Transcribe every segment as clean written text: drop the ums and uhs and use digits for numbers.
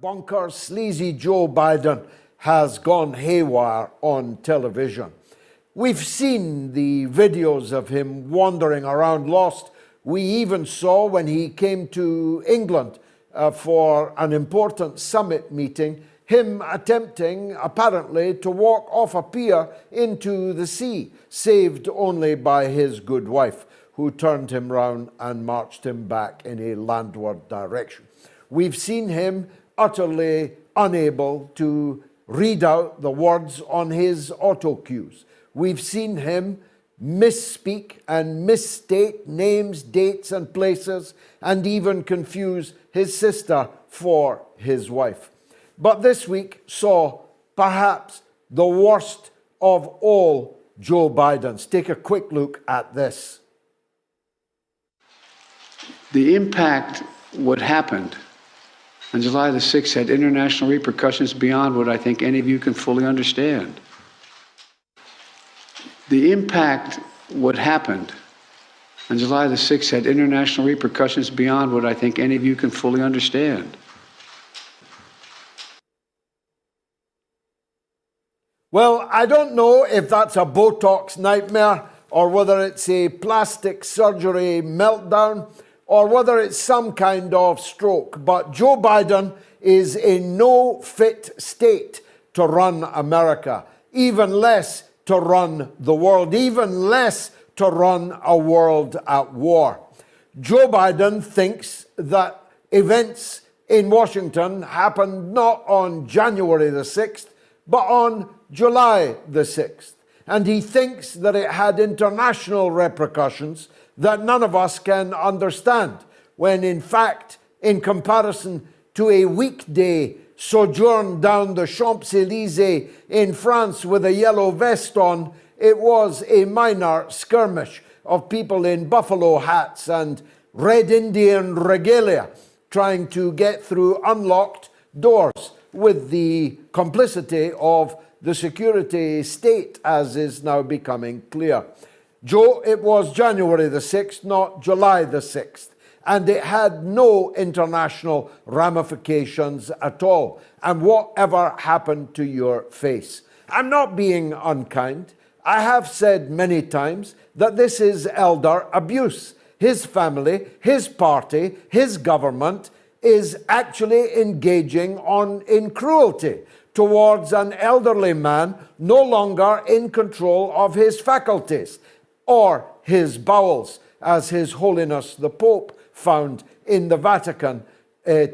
bonkers, sleazy Joe Biden has gone haywire on television. We've seen the videos of him wandering around lost. We even saw when he came to England for an important summit meeting, him attempting apparently to walk off a pier into the sea, saved only by his good wife, who turned him round and marched him back in a landward direction. We've seen him utterly unable to read out the words on his auto cues. We've seen him misspeak and misstate names, dates, and places, and even confuse his sister for his wife. But this week saw perhaps the worst of all Joe Bidens. Take a quick look at this. The impact, what happened on July the 6th, had international repercussions beyond what I think any of you can fully understand. The impact, what happened on July the 6th, had international repercussions beyond what I think any of you can fully understand. Well, I don't know if that's a Botox nightmare or whether it's a plastic surgery meltdown or whether it's some kind of stroke, but Joe Biden is in no fit state to run America, even less to run the world, even less to run a world at war. Joe Biden thinks that events in Washington happened not on January the 6th, but on July the 6th. And he thinks that it had international repercussions that none of us can understand, when in fact, in comparison to a weekday sojourn down the Champs-Élysées in France with a yellow vest on, it was a minor skirmish of people in buffalo hats and red Indian regalia trying to get through unlocked doors with the complicity of the security state, as is now becoming clear. Joe, it was January the 6th, not July the 6th, and it had no international ramifications at all. And whatever happened to your face? I'm not being unkind. I have said many times that this is elder abuse. His family, his party, his government is actually engaging in cruelty towards an elderly man no longer in control of his faculties or his bowels, as His Holiness the Pope found in the Vatican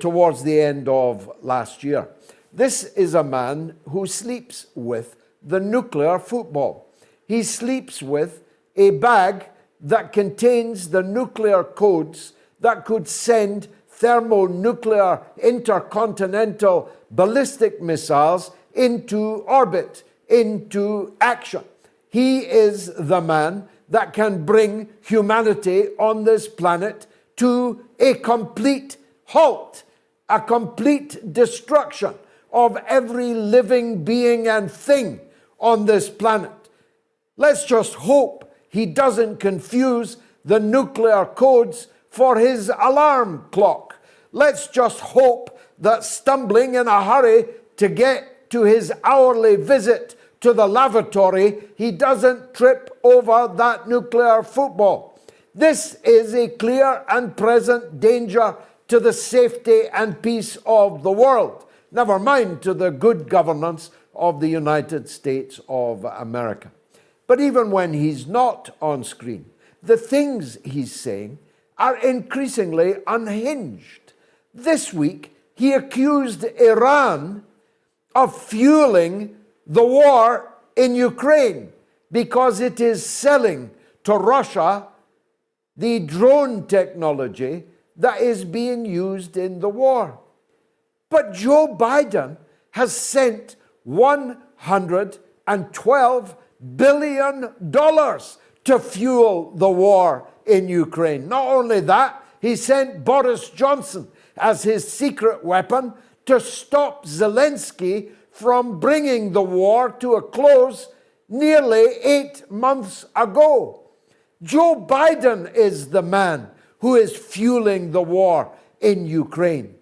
towards the end of last year. This is a man who sleeps with the nuclear football. He sleeps with a bag that contains the nuclear codes that could send thermonuclear intercontinental ballistic missiles into orbit, into action. He is the man that can bring humanity on this planet to a complete halt, a complete destruction of every living being and thing on this planet. Let's just hope he doesn't confuse the nuclear codes for his alarm clock. Let's just hope that stumbling in a hurry to get to his hourly visit to the lavatory, he doesn't trip over that nuclear football. This is a clear and present danger to the safety and peace of the world, never mind to the good governance of the United States of America. But even when he's not on screen, the things he's saying are increasingly unhinged. This week, he accused Iran of fueling the war in Ukraine because it is selling to Russia the drone technology that is being used in the war. But Joe Biden has sent $112 billion to fuel the war in Ukraine. Not only that, he sent Boris Johnson as his secret weapon to stop Zelensky from bringing the war to a close nearly 8 months ago. Joe Biden is the man who is fueling the war in Ukraine.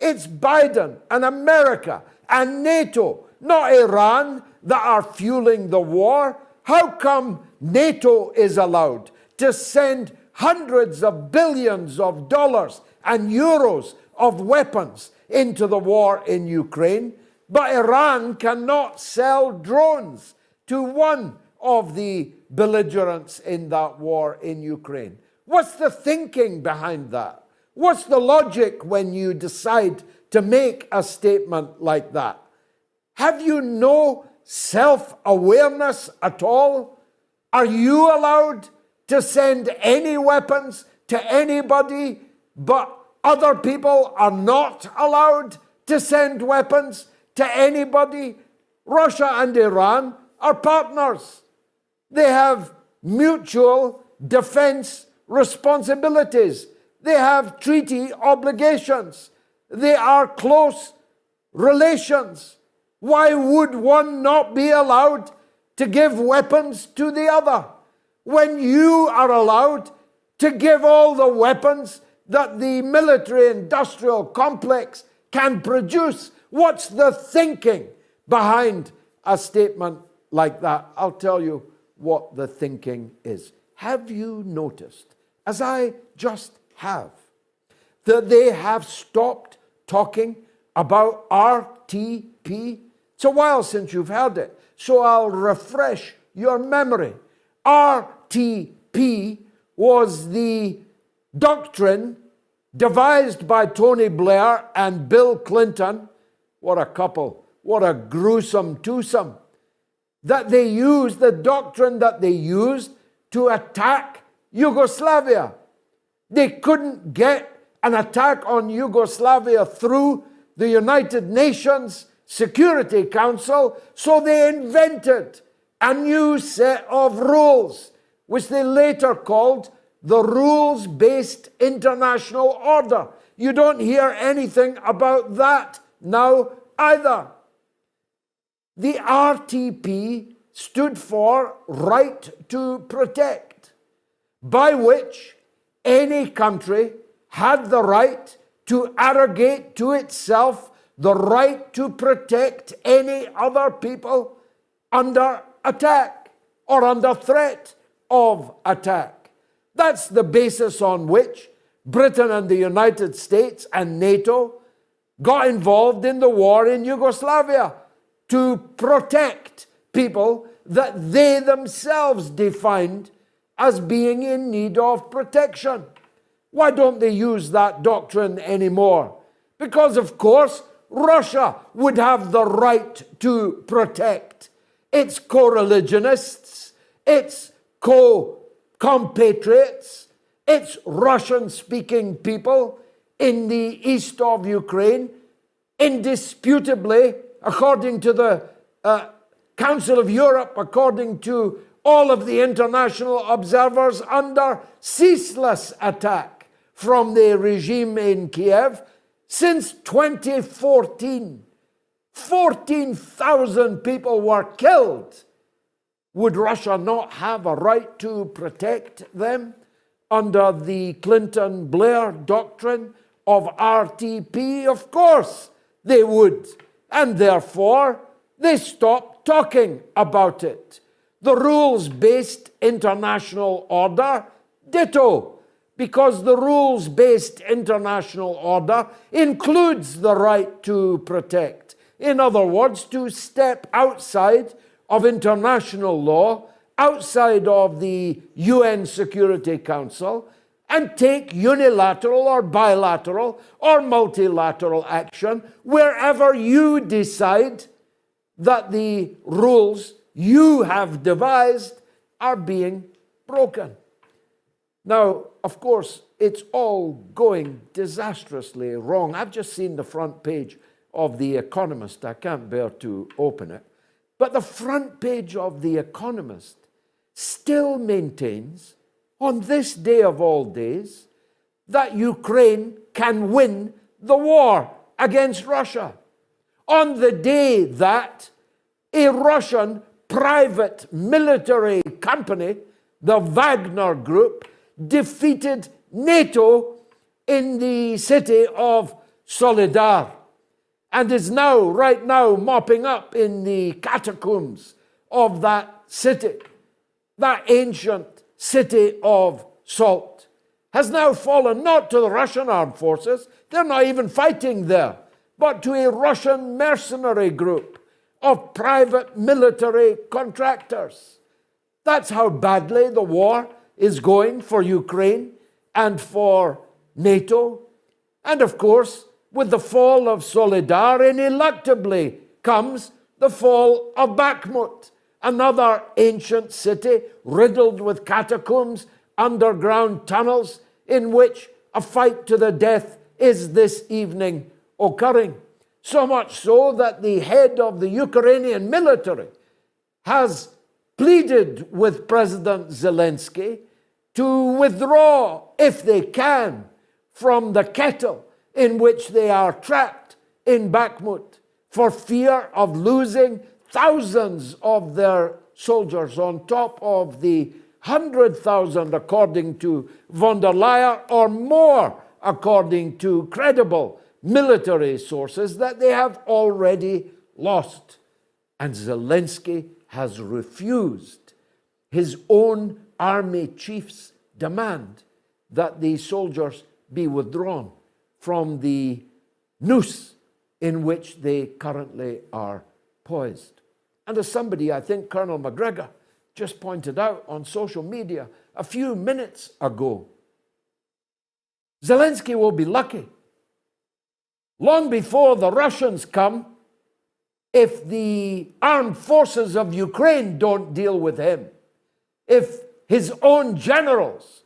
It's Biden and America and NATO, not Iran, that are fueling the war. How come NATO is allowed to send hundreds of billions of dollars and euros of weapons into the war in Ukraine, but Iran cannot sell drones to one of the belligerents in that war in Ukraine? What's the thinking behind that? What's the logic when you decide to make a statement like that? Have you no self-awareness at all? Are you allowed to send any weapons to anybody, but other people are not allowed to send weapons to anybody? Russia and Iran are partners. They have mutual defense responsibilities. They have treaty obligations. They are close relations. Why would one not be allowed to give weapons to the other when you are allowed to give all the weapons that the military-industrial complex can produce? What's the thinking behind a statement like that? I'll tell you what the thinking is. Have you noticed, as I just have, that they have stopped talking about RTP? It's a while since you've heard it, so I'll refresh your memory. RTP was the doctrine devised by Tony Blair and Bill Clinton. What a couple, what a gruesome twosome. That they used, the doctrine that they used to attack Yugoslavia. They couldn't get an attack on Yugoslavia through the United Nations Security Council, so they invented a new set of rules, which they later called the Rules-Based International Order. You don't hear anything about that now either. The RTP stood for Right to Protect, by which any country had the right to arrogate to itself the right to protect any other people under attack or under threat of attack. That's the basis on which Britain and the United States and NATO got involved in the war in Yugoslavia, to protect people that they themselves defined as being in need of protection. Why don't they use that doctrine anymore? Because, of course, Russia would have the right to protect its co-religionists, its compatriots, its Russian-speaking people in the east of Ukraine. Indisputably, according to the Council of Europe, according to all of the international observers, under ceaseless attack from the regime in Kiev since 2014. 14,000 people were killed. Would Russia not have a right to protect them under the Clinton-Blair doctrine of RTP? Of course they would. And therefore, they stopped talking about it. The rules-based international order, ditto, because the rules-based international order includes the right to protect. In other words, to step outside of international law, outside of the UN Security Council, and take unilateral or bilateral or multilateral action wherever you decide that the rules you have devised are being broken. Now, of course, it's all going disastrously wrong. I've just seen the front page of The Economist. I can't bear to open it. But the front page of The Economist still maintains, on this day of all days, that Ukraine can win the war against Russia. On the day that a Russian private military company, the Wagner Group, defeated NATO in the city of Solidar, and is now, right now, mopping up in the catacombs of that city, that ancient city of salt, has now fallen not to the Russian armed forces, they're not even fighting there, but to a Russian mercenary group of private military contractors. That's how badly the war is going for Ukraine and for NATO. And of course, with the fall of Solidar, ineluctably comes the fall of Bakhmut, another ancient city riddled with catacombs, underground tunnels, in which a fight to the death is this evening occurring. So much so that the head of the Ukrainian military has pleaded with President Zelensky to withdraw, if they can, from the kettle in which they are trapped in Bakhmut, for fear of losing thousands of their soldiers on top of the 100,000 according to von der Leyen, or more according to credible military sources, that they have already lost. And Zelensky has refused his own army chief's demand that the soldiers be withdrawn from the noose in which they currently are poised. And as somebody, I think Colonel McGregor, just pointed out on social media a few minutes ago, Zelensky will be lucky, long before the Russians come, if the armed forces of Ukraine don't deal with him, if his own generals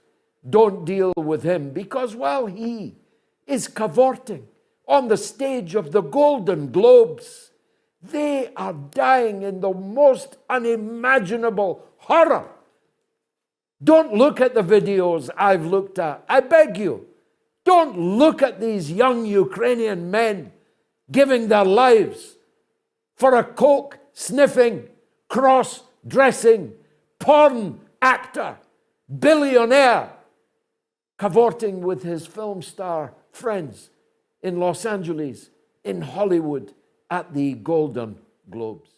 don't deal with him, because while he is cavorting on the stage of the Golden Globes, they are dying in the most unimaginable horror. Don't look at the videos I've looked at. I beg you, don't look at these young Ukrainian men giving their lives for a coke-sniffing, cross-dressing, porn actor, billionaire, cavorting with his film star friends in Los Angeles, in Hollywood, at the Golden Globes.